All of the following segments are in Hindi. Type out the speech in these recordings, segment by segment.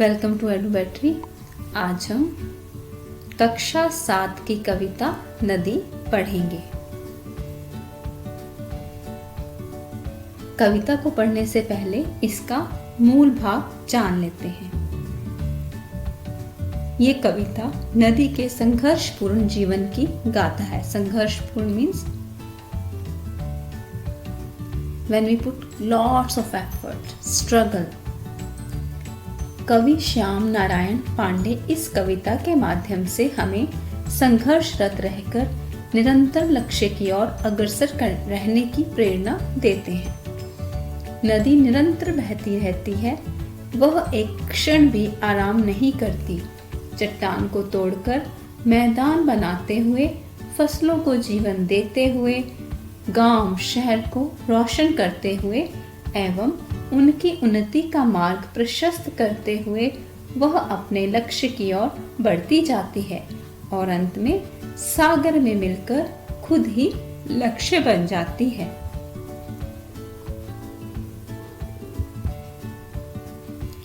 Welcome to edu battery. आज हम कक्षा 7 की कविता नदी पढ़ेंगे। कविता को पढ़ने से पहले इसका मूल भाव जान लेते हैं। ये कविता नदी के संघर्षपूर्ण जीवन की गाथा है। संघर्षपूर्ण means when we put lots of effort, struggle। कवि श्याम नारायण पांडे इस कविता के माध्यम से हमें संघर्षरत रहकर निरंतर लक्ष्य की ओर अग्रसर रहने की प्रेरणा देते हैं। नदी निरंतर बहती रहती है, वह एक क्षण भी आराम नहीं करती। चट्टान को तोड़कर मैदान बनाते हुए, फसलों को जीवन देते हुए, गांव शहर को रोशन करते हुए एवं उनकी उन्नति का मार्ग प्रशस्त करते हुए वह अपने लक्ष्य की ओर बढ़ती जाती है और अंत में सागर में मिलकर खुद ही लक्ष्य बन जाती है।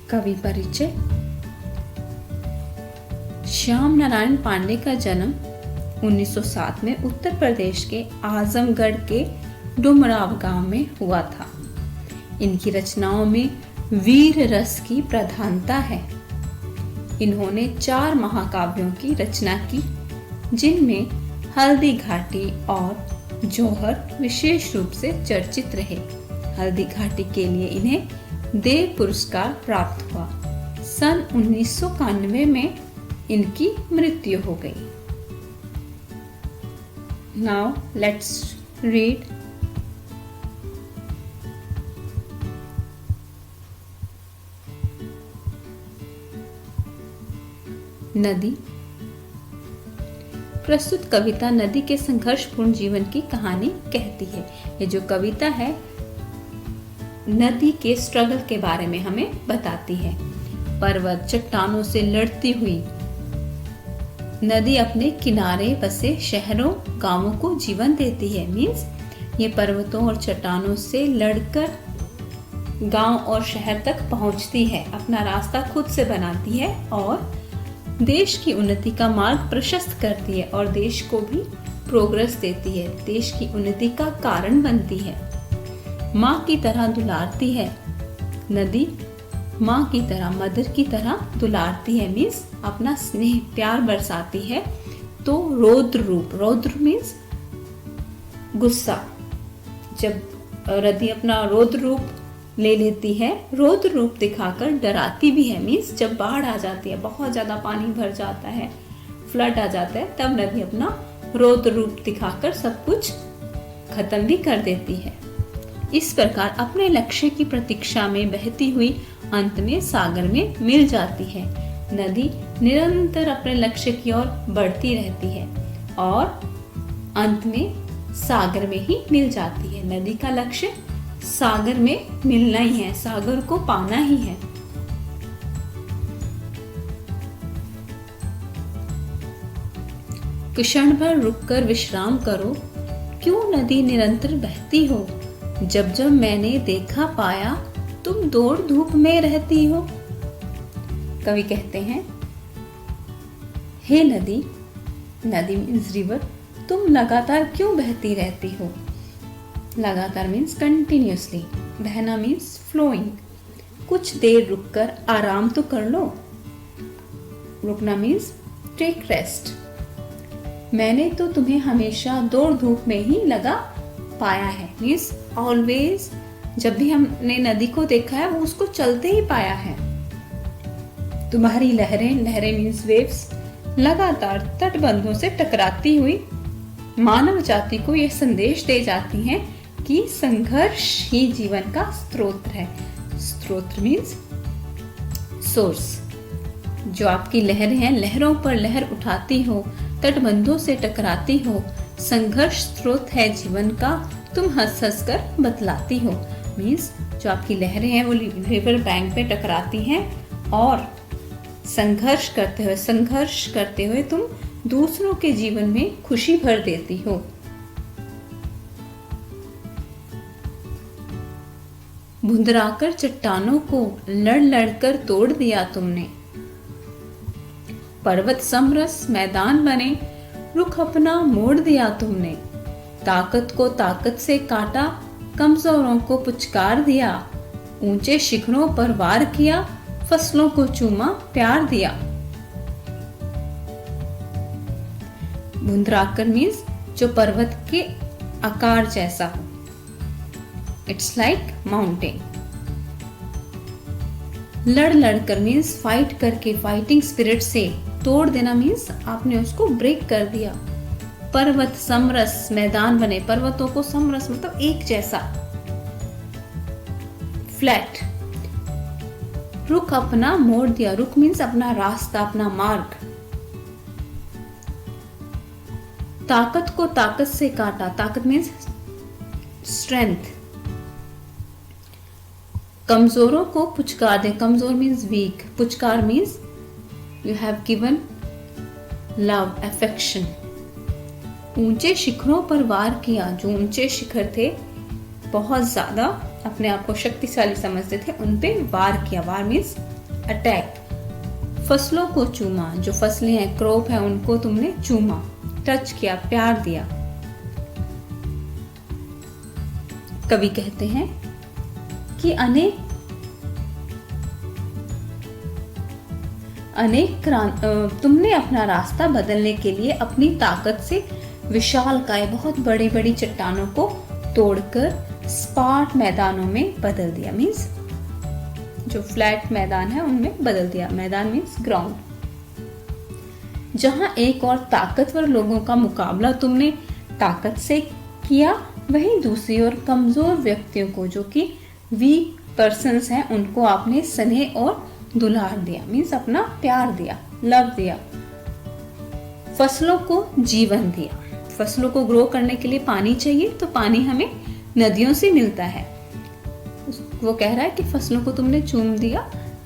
कवि परिचय। श्याम नारायण पांडे का जन्म 1907 में उत्तर प्रदेश के आजमगढ़ के डुमराव गांव में हुआ था। इनकी रचनाओं में वीर रस की प्रधानता है। इन्होंने 4 महाकाव्यों की रचना की, जिनमें हल्दी घाटी और जौहर विशेष रूप से चर्चित रहे। हल्दी घाटी के लिए इन्हें देव पुरस्कार प्राप्त हुआ। सन 1991 में इनकी मृत्यु हो गई। Now let's read नदी। प्रस्तुत कविता नदी के संघर्षपूर्ण जीवन की कहानी कहती है। ये जो कविता है नदी के स्ट्रगल के बारे में हमें बताती है। पर्वत चट्टानों से लड़ती हुई नदी अपने किनारे बसे शहरों गांवों को जीवन देती है। मीन्स ये पर्वतों और चट्टानों से लड़कर गांव और शहर तक पहुंचती है, अपना रास्ता खुद से बनाती है और देश की उन्नति का मार्ग प्रशस्त करती है और देश को भी प्रोग्रेस देती है, देश की उन्नति का कारण बनती है। माँ की तरह दुलारती है नदी, माँ की तरह मदर की तरह दुलारती है। मीन्स अपना स्नेह प्यार बरसाती है। तो रौद्र रूप, रौद्र मीन्स गुस्सा, जब नदी अपना रौद्र रूप ले लेती है, रौद्र रूप दिखाकर डराती भी है। मीन्स जब बाढ़ आ जाती है, बहुत ज्यादा पानी भर जाता है, फ्लड आ जाता है, तब नदी अपना रौद्र रूप दिखाकर सब कुछ खत्म भी कर देती है। इस प्रकार अपने लक्ष्य की प्रतीक्षा में बहती हुई अंत में सागर में मिल जाती है। नदी निरंतर अपने लक्ष्य की ओर बढ़ती रहती है और अंत में सागर में ही मिल जाती है। नदी का लक्ष्य सागर में मिलना ही है, सागर को पाना ही है। क्षण भर रुककर विश्राम करो, क्यों नदी निरंतर बहती हो। जब जब मैंने देखा पाया, तुम दौड़ धूप में रहती हो। कवि कहते हैं, हे नदी, नदी मीन्स रिवर, तुम लगातार क्यों बहती रहती हो। लगातार मीन्स कंटिन्यूअसली, बहना मीन्स फ्लोइंग। कुछ देर रुककर आराम तो कर लो। रुकना मीन्स टेक रेस्ट। मैंने तो तुम्हें हमेशा दौड़ धूप में ही लगा पाया है। मीन्स ऑलवेज, जब भी हमने नदी को देखा है वो उसको चलते ही पाया है। तुम्हारी लहरें, लहरें मीन्स वेव्स, लगातार तटबंधों से टकराती हुई मानव जाति को यह संदेश दे जाती हैं कि संघर्ष ही जीवन का स्रोत है। स्रोत मीन्स सोर्स। जो आपकी लहरें हैं, लहरों पर लहर उठाती हो, तटबंधों से टकराती हो, संघर्ष स्रोत है जीवन का, तुम हंस हंस कर बतलाती हो। मीन्स जो आपकी लहरें हैं वो रिवर बैंक पे टकराती हैं और संघर्ष करते हुए तुम दूसरों के जीवन में खुशी भर देती हो। भुंदराकर चट्टानों को लड़ लड़ कर तोड़ दिया तुमने। पर्वत समरस मैदान बने, रुख अपना मोड़ दिया तुमने। ताकत को ताकत से काटा, कमजोरों को पुचकार दिया। ऊंचे शिखरों पर वार किया, फसलों को चूमा प्यार दिया। भुंदराकर मीन्स जो पर्वत के आकार जैसा हो। It's like mountain. लड़ लड़कर मीन्स फाइट करके, फाइटिंग स्पिरिट से। तोड़ देना मीन्स आपने उसको ब्रेक कर दिया। पर्वत समरस मैदान बने, पर्वतों को समरस मतलब एक जैसा। फ्लैट। रुख अपना मोड़ दिया, रुख मीन्स अपना रास्ता, अपना मार्ग। ताकत को ताकत से काटा, ताकत मीन्स स्ट्रेंथ। कमजोरों को पुचकार दे, कमजोर मीन्स वीक, पुचकार means you have given love, affection. ऊंचे शिखरों पर वार किया, जो ऊंचे शिखर थे, बहुत ज्यादा अपने आप को शक्तिशाली समझते थे, उन पे वार किया। वार मीन्स अटैक। फसलों को चूमा, जो फसलें हैं, क्रॉप है, उनको तुमने चूमा, टच किया, प्यार दिया। कवि कहते हैं कि अनेक तुमने अपना रास्ता बदलने के लिए अपनी ताकत से विशालकाय, बहुत बड़ी बड़ी चट्टानों को तोड़कर स्पार्ट मैदानों में बदल दिया। मीन्स जो फ्लैट मैदान है उनमें बदल दिया। मैदान मीन्स ग्राउंड। जहां एक और ताकतवर लोगों का मुकाबला तुमने ताकत से किया, वहीं दूसरी ओर कमजोर व्यक्तियों को, जो कि वीक पर्सन्स हैं, उनको आपने स्नेह और दुलार दिया। मीन्स अपना प्यार दिया, लव दिया। फसलों को जीवन दिया। फसलों को ग्रो करने के लिए पानी चाहिए, तो पानी हमें नदियों से मिलता है। वो कह रहा है कि फसलों को तुमने चूम दिया,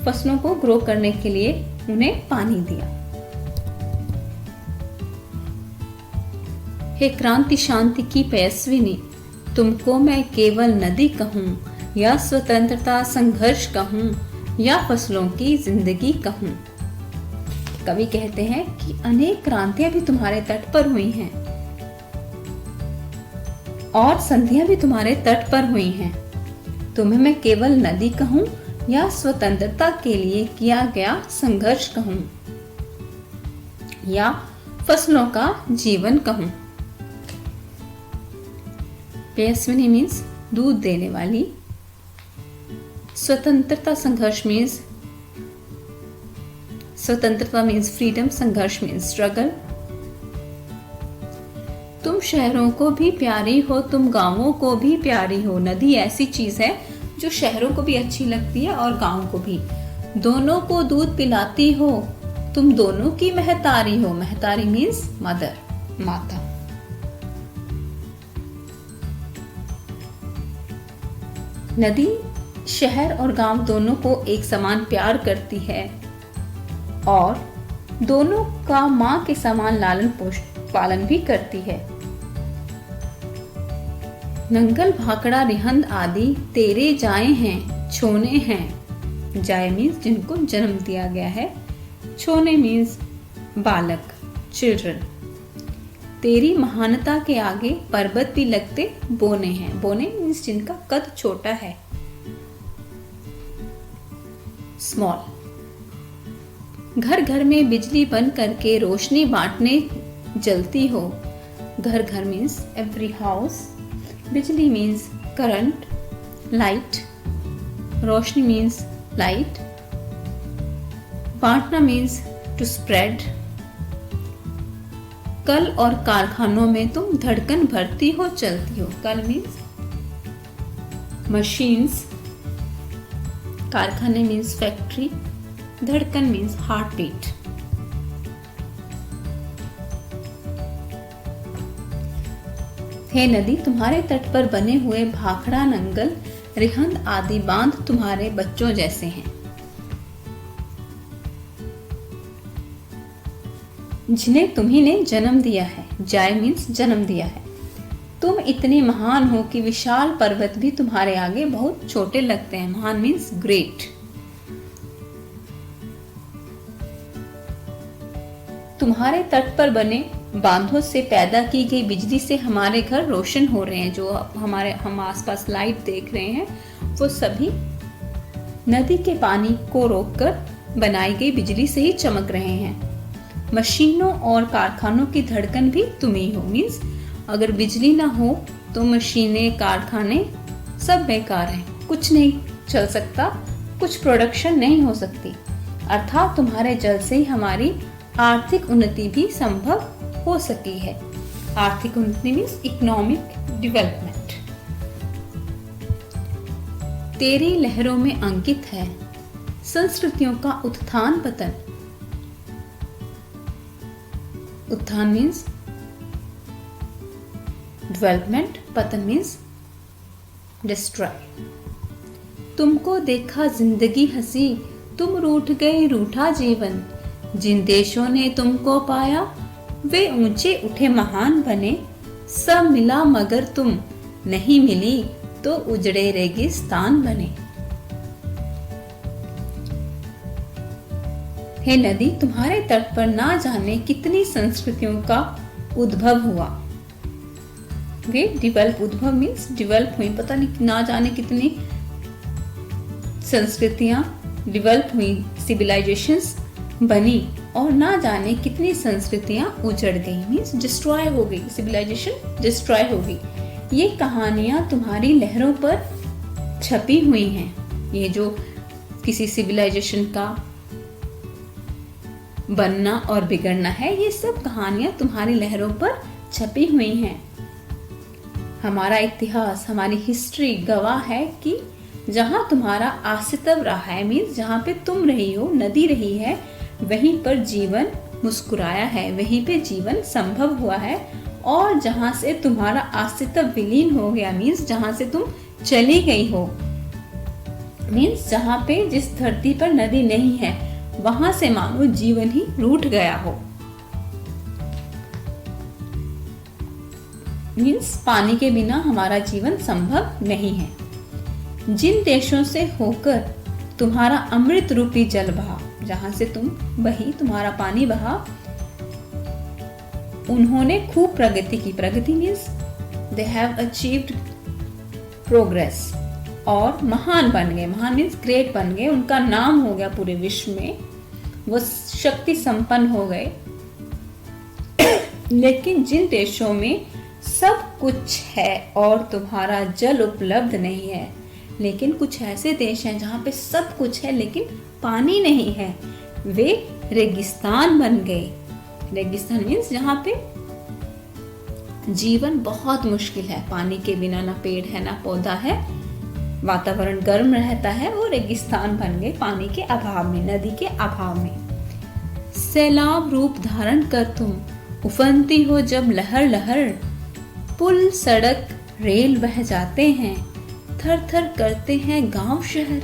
फसलों को ग्रो करने के लिए उन्हें पानी दिया। हे क्रांति शांति की पयस्विनी, तुमको मैं केवल नदी कहूँ, या स्वतंत्रता संघर्ष कहूँ, या फसलों की जिंदगी कहूँ। कवि कहते हैं कि अनेक क्रांतियां भी तुम्हारे तट पर हुई हैं और संधियां भी तुम्हारे तट पर हुई हैं। तुम्हें मैं केवल नदी कहूँ, या स्वतंत्रता के लिए किया गया संघर्ष कहूँ, या फसलों का जीवन कहूँ। पयस्विनी मीन्स दूध देने वाली। स्वतंत्रता संघर्ष मीन्स, स्वतंत्रता मीन्स फ्रीडम, संघर्ष मीन्स स्ट्रगल। तुम शहरों को भी प्यारी हो, तुम गांवों को भी प्यारी हो। नदी ऐसी चीज है जो शहरों को भी अच्छी लगती है और गांव को भी। दोनों को दूध पिलाती हो, तुम दोनों की महतारी हो। महतारी मीन्स मदर, माता। नदी शहर और गांव दोनों को एक समान प्यार करती है और दोनों का मां के समान लालन पालन भी करती है। नंगल भाखड़ा रिहंद आदि तेरे जाए हैं, छोने हैं। जाए मीन्स जिनको जन्म दिया गया है, छोने मीन्स बालक, चिल्ड्रन। तेरी महानता के आगे पर्वत भी लगते बोने हैं। बोने मीन्स जिनका कद छोटा है, स्मॉल। घर घर में बिजली बन करके रोशनी बांटने जलती हो। घर घर मीन्स एवरी हाउस। बिजली मीन्स करंट, लाइट। रोशनी मीन्स लाइट। बांटना मीन्स टू स्प्रेड। कल और कारखानों में तुम धड़कन भरती हो, चलती हो। कल मीन्स मशीन्स, कारखाने मीन्स फैक्ट्री, धड़कन मीन्स हार्ट बीट। हे नदी, तुम्हारे तट पर बने हुए भाखड़ा, नंगल, रिहंद आदि बांध तुम्हारे बच्चों जैसे हैं। जिन्हें तुम्ही ने जन्म दिया है। जाय मीन्स जन्म दिया है। तुम इतने महान हो कि विशाल पर्वत भी तुम्हारे आगे बहुत छोटे लगते हैं। महान मीन्स ग्रेट। तुम्हारे तट पर बने बांधों से पैदा की गई बिजली से हमारे घर रोशन हो रहे हैं। जो हम आसपास लाइट देख रहे हैं वो सभी नदी के पानी को रोककर बनाई गई बिजली से ही चमक रहे हैं। मशीनों और कारखानों की धड़कन भी तुम ही हो। मीन्स अगर बिजली ना हो तो मशीनें, कारखाने सब बेकार हैं, कुछ नहीं चल सकता, कुछ प्रोडक्शन नहीं हो सकती। अर्थात तुम्हारे जल से ही हमारी आर्थिक उन्नति भी संभव हो सकी है। आर्थिक उन्नति मीन्स इकोनॉमिक डेवलपमेंट। तेरी लहरों में अंकित है संस्कृतियों का उत्थान पतन। उत्थान मीन्स डेवलपमेंट, पतन मीन्स डिस्ट्रॉय। तुमको देखा जिंदगी हंसी, तुम रूठ गए रूठा जीवन। जिन देशों ने तुमको पाया वे ऊंचे उठे महान बने। सब मिला मगर तुम नहीं मिली तो उजड़े रेगिस्तान बने। हे नदी, तुम्हारे तट पर ना जाने कितनी संस्कृतियों का उद्भव हुआ। वे डिवेल्प, उद्भव मीन्स डिवेल्प हुई, पता नहीं ना जाने कितनी संस्कृतियां डिवेल्प हुई, सिविलाइजेशंस बनी और ना जाने कितनी संस्कृतियां उजड़ गई, मीन्स डिस्ट्रॉय हो गई, सिविलाइजेशन डिस्ट्रॉय हो गई। ये कहानियां तुम्हारी लहरों पर छपी हुई हैं। ये जो किसी सिविलाइजेशन का बनना और बिगड़ना है, ये सब कहानियां तुम्हारी लहरों पर छपी हुई हैं। हमारा इतिहास, हमारी हिस्ट्री गवाह है कि जहां तुम्हारा अस्तित्व रहा है, मीन्स जहां पे तुम रही हो, नदी रही है, वहीं पर जीवन मुस्कुराया है, वहीं पे जीवन संभव हुआ है। और जहां से तुम्हारा अस्तित्व विलीन हो गया, मीन्स जहां से तुम चली गई हो, मीन्स जहां पे जिस धरती पर नदी नहीं है वहां से मानो जीवन ही रूठ गया हो। मीन्स पानी के बिना हमारा जीवन संभव नहीं है। जिन देशों से होकर तुम्हारा अमृत रूपी जल बहा, जहां से तुम बही, तुम्हारा पानी बहा, उन्होंने खूब प्रगति की। प्रगति means they have achieved progress, और महान बन गए। महान मीन्स ग्रेट बन गए, उनका नाम हो गया पूरे विश्व में, वो शक्ति संपन्न हो गए। लेकिन जिन देशों में सब कुछ है और तुम्हारा जल उपलब्ध नहीं है, लेकिन कुछ ऐसे देश हैं जहाँ पे सब कुछ है लेकिन पानी नहीं है, वे रेगिस्तान बन गए। रेगिस्तान मीन्स जहाँ पे जीवन बहुत मुश्किल है, पानी के बिना ना पेड़ है ना पौधा है, वातावरण गर्म रहता है, वो रेगिस्तान बन गए पानी के अभाव में, नदी के अभाव में। सैलाब रूप धारण कर तुम उफनती हो जब लहर लहर, पुल सड़क रेल बह जाते हैं, थर थर करते हैं गांव शहर।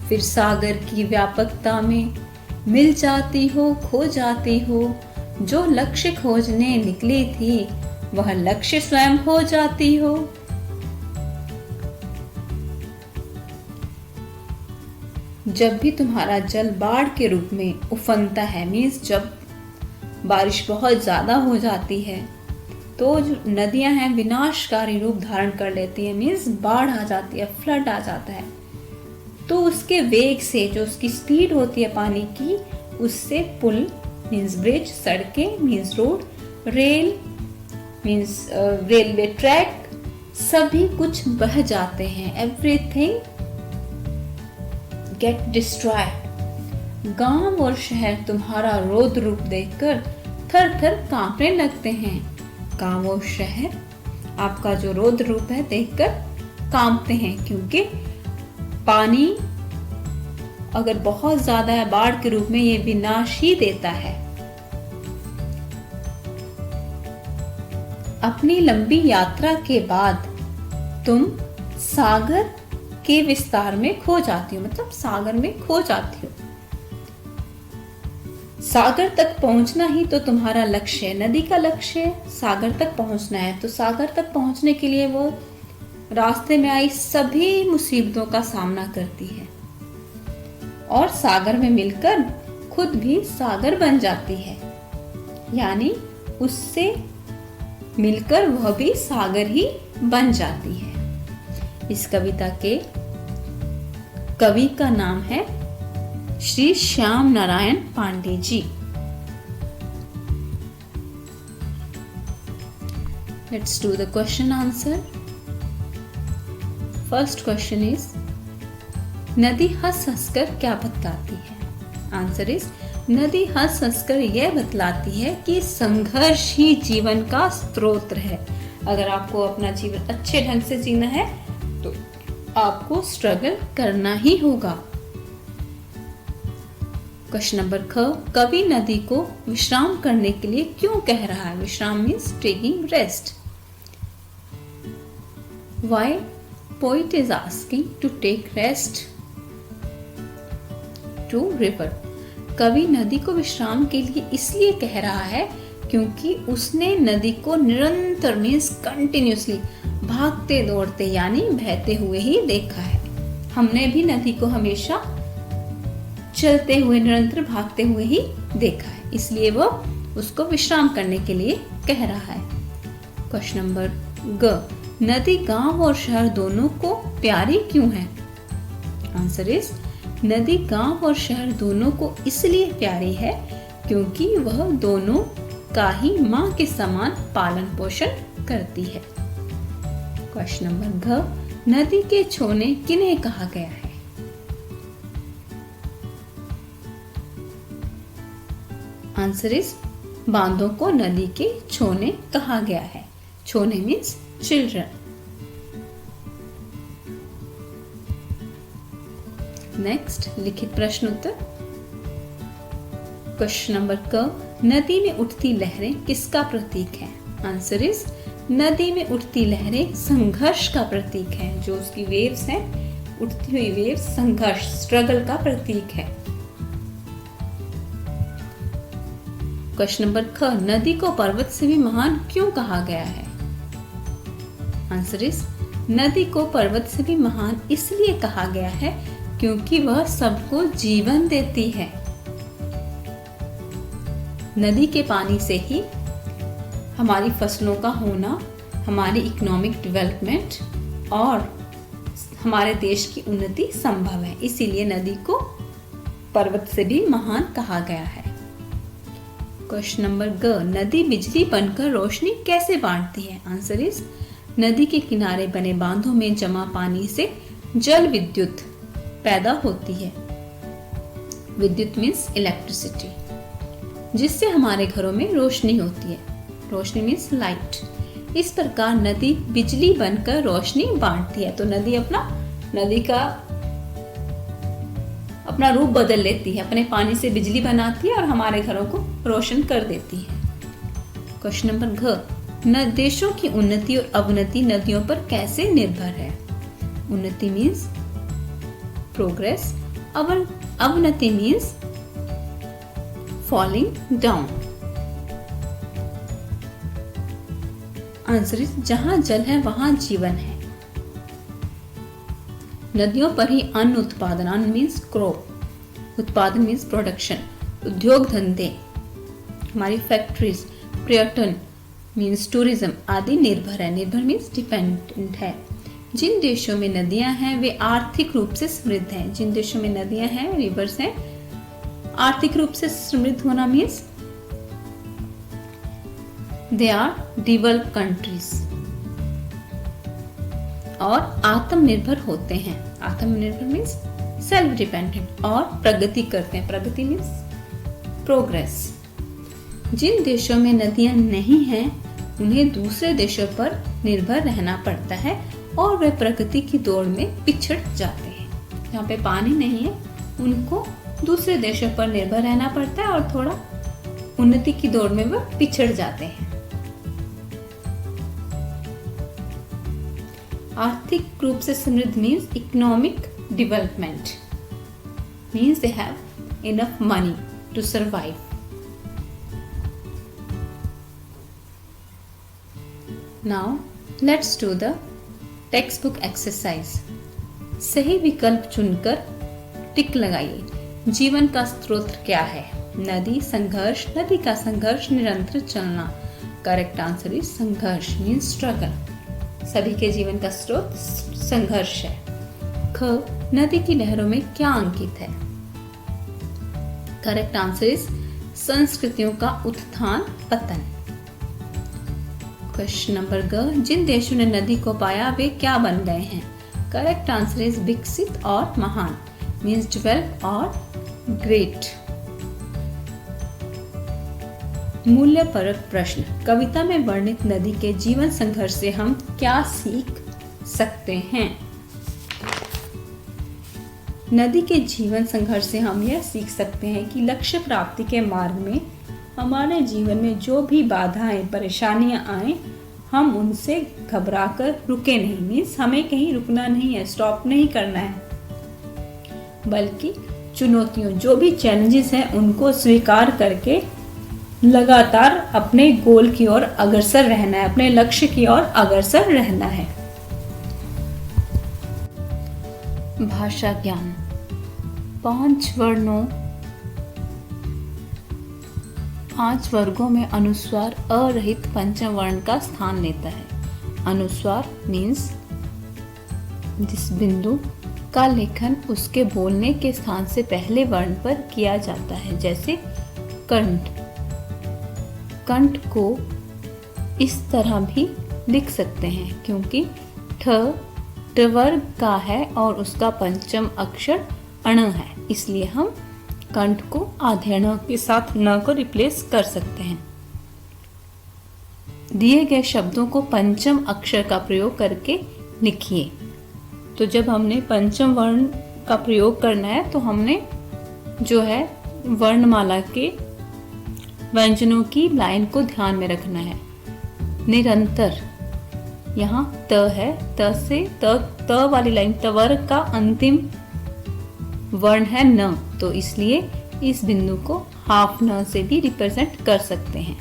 फिर सागर की व्यापकता में मिल जाती हो, खो जाती हो, जो लक्ष्य खोजने निकली थी वह लक्ष्य स्वयं हो जाती हो। जब भी तुम्हारा जल बाढ़ के रूप में उफनता है, मीन्स जब बारिश बहुत ज्यादा हो जाती है तो जो नदियां हैं विनाशकारी रूप धारण कर लेती हैं, मीन्स बाढ़ आ जाती है, फ्लड आ जाता है, तो उसके वेग से, जो उसकी स्पीड होती है पानी की, उससे पुल मीन्स ब्रिज, सड़कें means road, rail means railway track, सभी कुछ बह जाते हैं। Everything get destroyed. गांव और शहर तुम्हारा रौद्र रूप देखकर थर थर कांपने लगते हैं। गांव और शहर आपका जो रौद्र रूप है देखकर कांपते हैं, क्योंकि पानी अगर बहुत ज्यादा है बाढ़ के रूप में, ये विनाश ही देता है। अपनी लंबी यात्रा के बाद तुम सागर के विस्तार में खो जाती हो, मतलब सागर में खो जाती हो। सागर तक पहुंचना ही तो तुम्हारा लक्ष्य है। नदी का लक्ष्य है सागर तक पहुंचना है, तो सागर तक पहुंचने के लिए वो रास्ते में आई सभी मुसीबतों का सामना करती है और सागर में मिलकर खुद भी सागर बन जाती है, यानी उससे मिलकर वह भी सागर ही बन जाती है। इस कविता के कवि का नाम है Shri Shyam Narayan Pandey ji. Let's do the question answer. First question is, नदी हंस हंसकर क्या बतलाती है? आंसर इज, नदी हंस हंसकर यह बतलाती है कि संघर्ष ही जीवन का स्रोत है। अगर आपको अपना जीवन अच्छे ढंग से जीना है तो आपको स्ट्रगल करना ही होगा। क्वेश्चन नंबर ख, कवि नदी को विश्राम करने के लिए क्यों कह रहा है? विश्राम means taking rest. Why poet is asking to take rest to river? कवि नदी को विश्राम के लिए इसलिए कह रहा है क्योंकि उसने नदी को निरंतर मीन्स कंटिन्यूसली भागते दौड़ते यानी बहते हुए ही देखा है। हमने भी नदी को हमेशा चलते हुए निरंतर भागते हुए ही देखा है, इसलिए वो उसको विश्राम करने के लिए कह रहा है। क्वेश्चन नंबर ग, नदी गांव और शहर दोनों को प्यारी क्यों है? आंसर इज, नदी गांव और शहर दोनों को इसलिए प्यारी है क्योंकि वह दोनों का ही मां के समान पालन पोषण करती है। क्वेश्चन नंबर घ, नदी के छोने किन्हें कहा गया है? आंसर इज, बांधों को नदी के छोने कहा गया है। छोने मीन्स चिल्ड्रन। नेक्स्ट, लिखित प्रश्न उत्तर। क्वेश्चन नंबर क, नदी में उठती लहरें किसका प्रतीक है? आंसर इज, नदी में उठती लहरें संघर्ष का प्रतीक है। जो उसकी वेव्स हैं, उठती हुई वेव्स संघर्ष स्ट्रगल का प्रतीक है। क्वेश्चन नंबर ख, नदी को पर्वत से भी महान क्यों कहा गया है? आंसर इज, नदी को पर्वत से भी महान इसलिए कहा गया है क्योंकि वह सबको जीवन देती है। नदी के पानी से ही हमारी फसलों का होना, हमारी इकोनॉमिक डेवलपमेंट और हमारे देश की उन्नति संभव है। इसीलिए नदी को पर्वत से भी महान कहा गया है। क्वेश्चन नंबर ग, नदी बिजली बनकर रोशनी कैसे बांटती है? आंसर इज, नदी के किनारे बने बांधों में जमा पानी से जल विद्युत पैदा होती है। विद्युत मीन्स इलेक्ट्रिसिटी, जिससे हमारे घरों में रोशनी होती है। रोशनी मीन्स लाइट। इस प्रकार नदी बिजली बनकर रोशनी बांटती है। तो नदी अपना रूप बदल लेती है, अपने पानी से बिजली बनाती है और हमारे घरों को रोशन कर देती है। क्वेश्चन नंबर घ, देशों की उन्नति और अवनति नदियों पर कैसे निर्भर है? उन्नति मीन्स प्रोग्रेस, अवनति means falling down. Answer is, जहां जल है वहां जीवन है। नदियों पर ही अन्न उत्पादन, अन्न मीन्स क्रॉप, उत्पादन मीन्स प्रोडक्शन, उद्योग धंधे, हमारी फैक्ट्रीज, पर्यटन मीन्स टूरिज्म आदि निर्भर है। निर्भर मीन्स डिपेंडेंट है। जिन देशों में नदियां हैं वे आर्थिक रूप से समृद्ध हैं। जिन देशों में नदियां हैं, रिवर्स हैं, आर्थिक रूप से समृद्ध होना means they are developed countries और आत्मनिर्भर होते हैं। आत्मनिर्भर मीन्स सेल्फ डिपेंडेंट और प्रगति करते हैं। प्रगति मीन्स प्रोग्रेस। जिन देशों में नदियां नहीं हैं उन्हें दूसरे देशों पर निर्भर रहना पड़ता है और वे प्रगति की दौड़ में पिछड़ जाते हैं। जहाँ पे पानी नहीं है उनको दूसरे देशों पर निर्भर रहना पड़ता है और थोड़ा उन्नति की दौड़ में वह पिछड़ जाते हैं। आर्थिक रूप से समृद्ध means economic development means they have enough money to survive. Now let's do the textbook exercise. सही विकल्प चुनकर टिक लगाइए। जीवन का स्रोत क्या है? नदी, संघर्ष। नदी का संघर्ष निरंतर चलना। करेक्ट आंसर इज संघर्ष मीन्स स्ट्रगल। सभी के जीवन का स्रोत संघर्ष है। ख, नदी की लहरों में क्या अंकित है? करेक्ट आंसर इज संस्कृतियों का उत्थान पतन। क्वेश्चन नंबर ग, जिन देशों ने नदी को पाया वे क्या बन गए हैं? करेक्ट आंसर इज विकसित और महान मीन्स डेवलप और ग्रेट। मूल्यपरक प्रश्न। कविता में वर्णित नदी के जीवन संघर्ष से हम क्या सीख सकते हैं? नदी के जीवन संघर्ष से हम यह सीख सकते हैं कि लक्ष्य प्राप्ति के मार्ग में हमारे जीवन में जो भी बाधाएं परेशानियां आए, हम उनसे घबराकर रुके नहीं। मीन्स हमें कहीं रुकना नहीं है, स्टॉप नहीं करना है, बल्कि चुनौतियों जो भी चैलेंजेस हैं उनको स्वीकार करके लगातार अपने गोल की ओर अग्रसर रहना है, अपने लक्ष्य की ओर अग्रसर रहना है। भाषा ज्ञान। 5 वर्गों में अनुस्वार अरहित पंचम वर्ण का स्थान लेता है। अनुस्वार मीन्स जिस बिंदु का लेखन उसके बोलने के स्थान से पहले वर्ण पर किया जाता है, जैसे कंठ। कंठ को इस तरह भी लिख सकते हैं क्योंकि ठ वर्ग का है और उसका पंचम अक्षर अण है, इसलिए हम कंठ को आधे अण के साथ न को रिप्लेस कर सकते हैं। दिए गए शब्दों को पंचम अक्षर का प्रयोग करके लिखिए। तो जब हमने पंचम वर्ण का प्रयोग करना है तो हमने जो है वर्णमाला के व्यंजनों की लाइन को ध्यान में रखना है। निरंतर, यहाँ त है, त से त वाली लाइन तवर्ग का अंतिम वर्ण है न, तो इसलिए इस बिंदु को हाफ न से भी रिप्रेजेंट कर सकते हैं।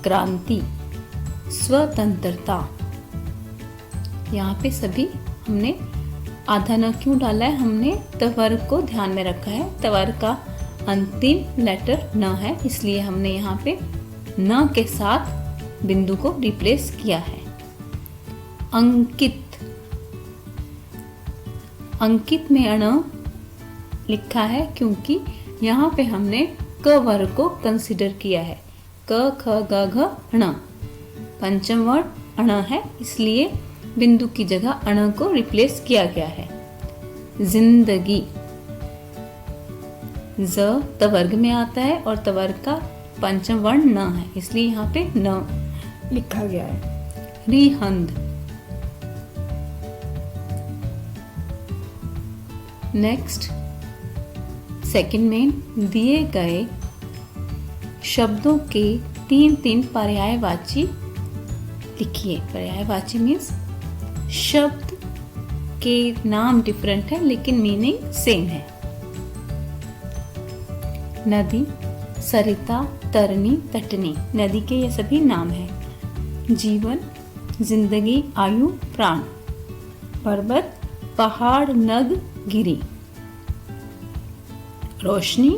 क्रांति, स्वतंत्रता। यहाँ पे सभी हमने आधा न क्यों डाला है? हमने तवर्ग को ध्यान में रखा है। तवर्ग का अंतिम लेटर न है, इसलिए हमने यहाँ पे न के साथ बिंदु को रिप्लेस किया है। अंकित, अंकित में अण लिखा है क्योंकि यहाँ पे हमने क वर्ग को कंसिडर किया है। क ख ग घ ण पंचम वर्ण अण है, इसलिए बिंदु की जगह अण को रिप्लेस किया गया है। जिंदगी, ज तवर्ग में आता है और तवर्ग का पंचम वर्ण न है, इसलिए यहाँ पे न लिखा गया है। रिहंद, नेक्स्ट सेकंड में दिए गए शब्दों के 3 पर्यायवाची लिखिए। पर्यायवाची मीन्स शब्द के नाम डिफरेंट है लेकिन मीनिंग सेम है। नदी, सरिता, तरनी, तटनी, नदी के ये सभी नाम हैं। जीवन, जिंदगी, आयु, प्राण। पर्वत, पहाड़, नग, गिरी। रोशनी,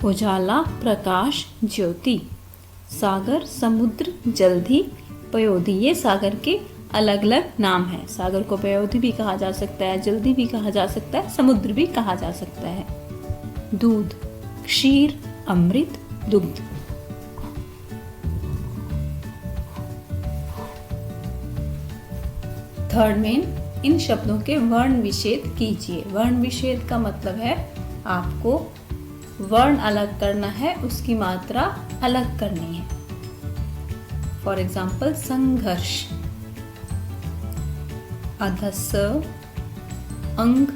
उजाला, प्रकाश, ज्योति। सागर, समुद्र, जल्दी, पयोधी। ये सागर के अलग अलग नाम हैं। सागर को पयोधी भी कहा जा सकता है, जल्दी भी कहा जा सकता है, समुद्र भी कहा जा सकता है। दूध, क्षीर, अमृत, दुग्ध। थर्ड में इन शब्दों के वर्ण विच्छेद कीजिए। वर्ण विच्छेद का मतलब है आपको वर्ण अलग करना है, उसकी मात्रा अलग करनी है। फॉर एग्जाम्पल संघर्ष, आधा स अंग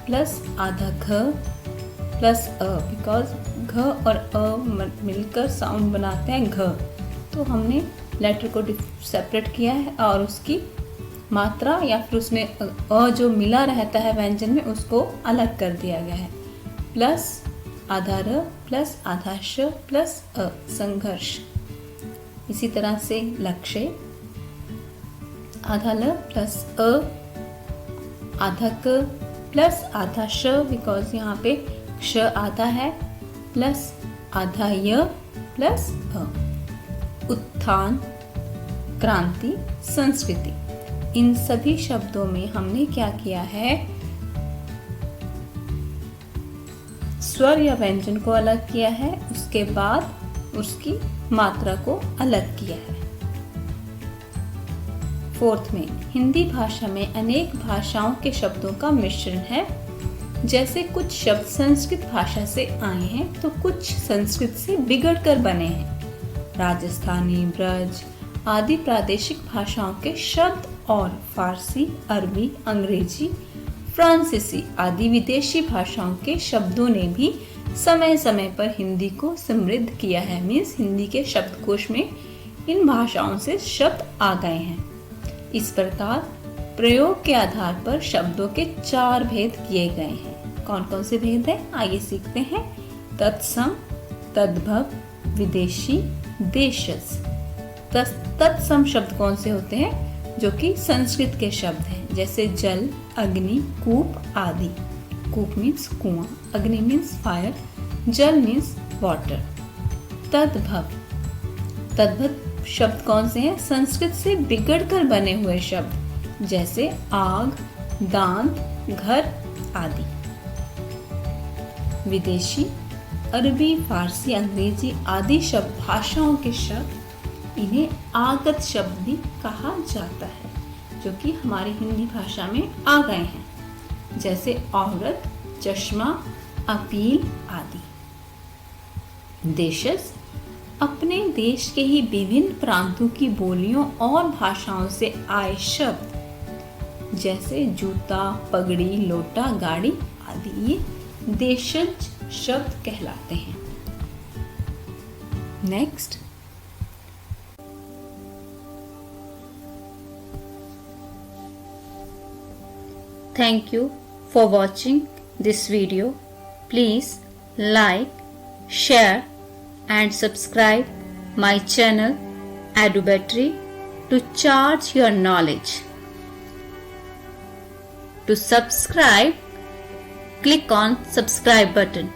प्लस आधा घ प्लस अ, बिकॉज घ और अ मिलकर साउंड बनाते हैं घ, तो हमने लेटर को सेपरेट किया है और उसकी मात्रा या फिर उसमें अ जो मिला रहता है व्यंजन में उसको अलग कर दिया गया है। प्लस आधा र प्लस आधा श प्लस अ, संघर्ष। इसी तरह से लक्ष्य, आधा ल प्लस अ, आधा क प्लस आधा श, बिकॉज यहाँ पे श आधा है, प्लस आधा य प्लस अ। उत्थान, क्रांति, संस्कृति, इन सभी शब्दों में हमने क्या किया है, स्वर या व्यंजन को अलग किया है, उसके बाद उसकी मात्रा को अलग किया है। फोर्थ में, हिंदी भाषा में अनेक भाषाओं के शब्दों का मिश्रण है। जैसे कुछ शब्द संस्कृत भाषा से आए हैं तो कुछ संस्कृत से बिगड़ कर बने हैं। राजस्थानी, ब्रज आदि प्रादेशिक भाषाओं के शब्द और फारसी, अरबी, अंग्रेजी, फ्रांसीसी आदि विदेशी भाषाओं के शब्दों ने भी समय समय पर हिंदी को समृद्ध किया है। मीन्स हिंदी के शब्दकोश में इन भाषाओं से शब्द आ गए हैं। इस प्रकार प्रयोग के आधार पर शब्दों के 4 भेद किए गए हैं। कौन कौन से भेद हैं, आइए सीखते हैं। तत्सम, तद्भव, विदेशी, देशज। तत्सम शब्द कौन से होते हैं, जो कि संस्कृत के शब्द हैं, जैसे जल, अग्नि, कूप आदि। कूप मीन्स कुआं, अग्नि मीन्स फायर, जल मीन्स वाटर। तद्भव, तद्भव शब्द कौन से हैं, संस्कृत से बिगड़कर बने हुए शब्द, जैसे आग, दांत, घर आदि। विदेशी, अरबी, फारसी, अंग्रेजी आदि शब्द भाषाओं के शब्द, इन्हें आगत शब्द भी कहा जाता है, जो कि हमारी हिंदी भाषा में आ गए हैं, जैसे औरत, चश्मा, अपील आदि। देशज, अपने देश के ही विभिन्न प्रांतों की बोलियों और भाषाओं से आए शब्द, जैसे जूता, पगड़ी, लोटा, गाड़ी आदि, ये देशज शब्द कहलाते हैं। Next, thank you for watching this video. Please like, share and subscribe my channel EduBattery to charge your knowledge. To subscribe, click on subscribe button.